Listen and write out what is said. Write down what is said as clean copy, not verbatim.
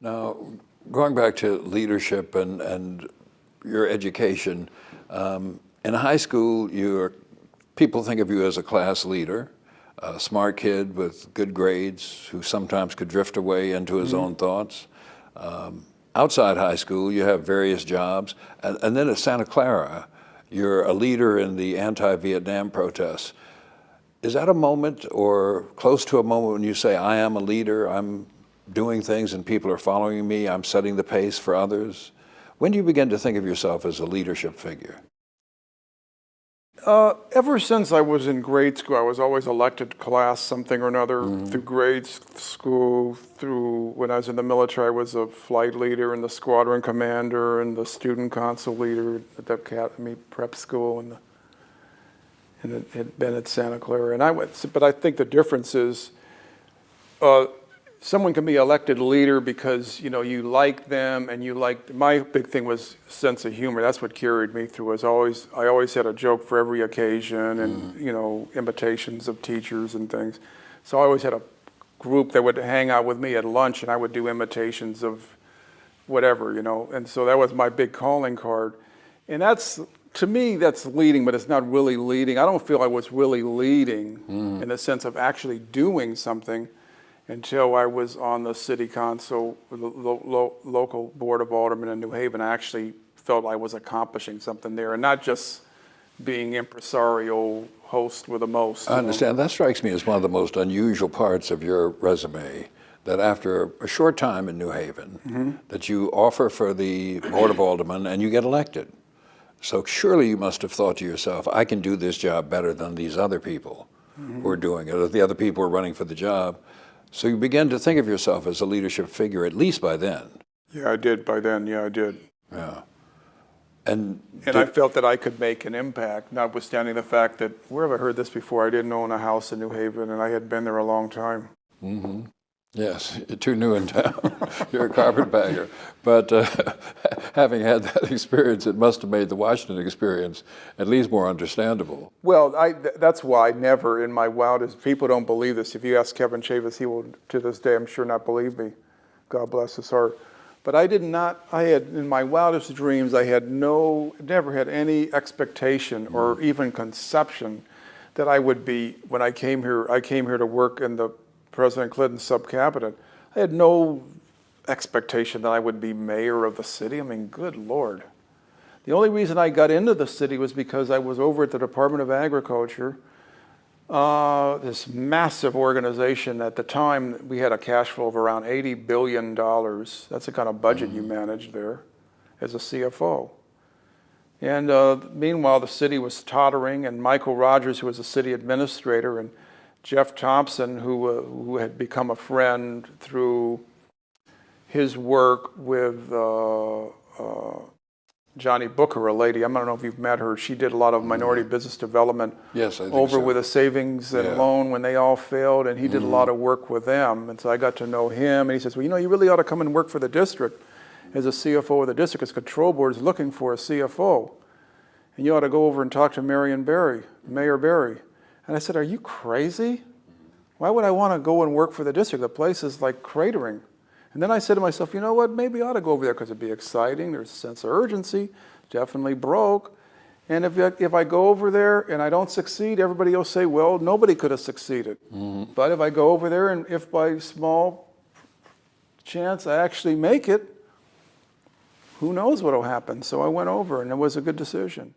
Now, going back to leadership and your education, in high school, people think of you as a class leader, a smart kid with good grades who sometimes could drift away into his own thoughts. Outside high school, you have various jobs, and then at Santa Clara, you're a leader in the anti-Vietnam protests. Is that a moment or close to a moment when you say, I am a leader, I'm doing things and people are following me, I'm setting the pace for others? When do you begin to think of yourself as a leadership figure? Ever since I was in grade school, I was always elected to class something or another through grade school, through when I was in the military, I was a flight leader and the squadron commander and the student council leader at the academy prep school and it had been at Santa Clara. But I think the difference is someone can be elected leader because you like them and my big thing was sense of humor. That's what carried me through. I always had a joke for every occasion and imitations of teachers and things. So I always had a group that would hang out with me at lunch and I would do imitations of whatever, and so that was my big calling card. And to me, that's leading, but it's not really leading. I don't feel I was really leading in the sense of actually doing something until I was on the city council, the local board of aldermen in New Haven. I actually felt I was accomplishing something there and not just being impresario host with the most. I understand. That strikes me as one of the most unusual parts of your resume, that after a short time in New Haven, that you offer for the board of aldermen and you get elected. So surely you must have thought to yourself, I can do this job better than these other people who are doing it, or the other people who are running for the job. So you began to think of yourself as a leadership figure, at least by then. Yeah, I did by then. Yeah, I did. Yeah. And I felt that I could make an impact, notwithstanding the fact that, where have I heard this before? I didn't own a house in New Haven, and I had been there a long time. Yes, you're too new in town. You're a carpetbagger. But having had that experience, it must have made the Washington experience at least more understandable. Well, that's why I never, in my wildest, people don't believe this. If you ask Kevin Chavis, he will, to this day, I'm sure not believe me. God bless his heart. But I had, in my wildest dreams, I had never had any expectation or even conception that I would be, when I came here to work in the President Clinton's sub-cabinet. I had no expectation that I would be mayor of the city. I mean, good Lord. The only reason I got into the city was because I was over at the Department of Agriculture, this massive organization. At the time, we had a cash flow of around $80 billion. That's the kind of budget you manage there as a CFO. And meanwhile, the city was tottering, and Michael Rogers, who was the city administrator, and Jeff Thompson, who had become a friend through his work with Johnny Booker, a lady, I don't know if you've met her, she did a lot of minority business development over with a savings and loan when they all failed, and he did a lot of work with them. And so I got to know him, and he says, well, you really ought to come and work for the district as a CFO of the district, because control board is looking for a CFO. And you ought to go over and talk to Mayor Berry. And I said, are you crazy? Why would I want to go and work for the district? The place is like cratering. And then I said to myself, you know what, maybe I ought to go over there because it'd be exciting. There's a sense of urgency, definitely broke. And if I go over there and I don't succeed, everybody will say, well, nobody could have succeeded. But if I go over there and if by small chance I actually make it, who knows what will happen. So I went over and it was a good decision.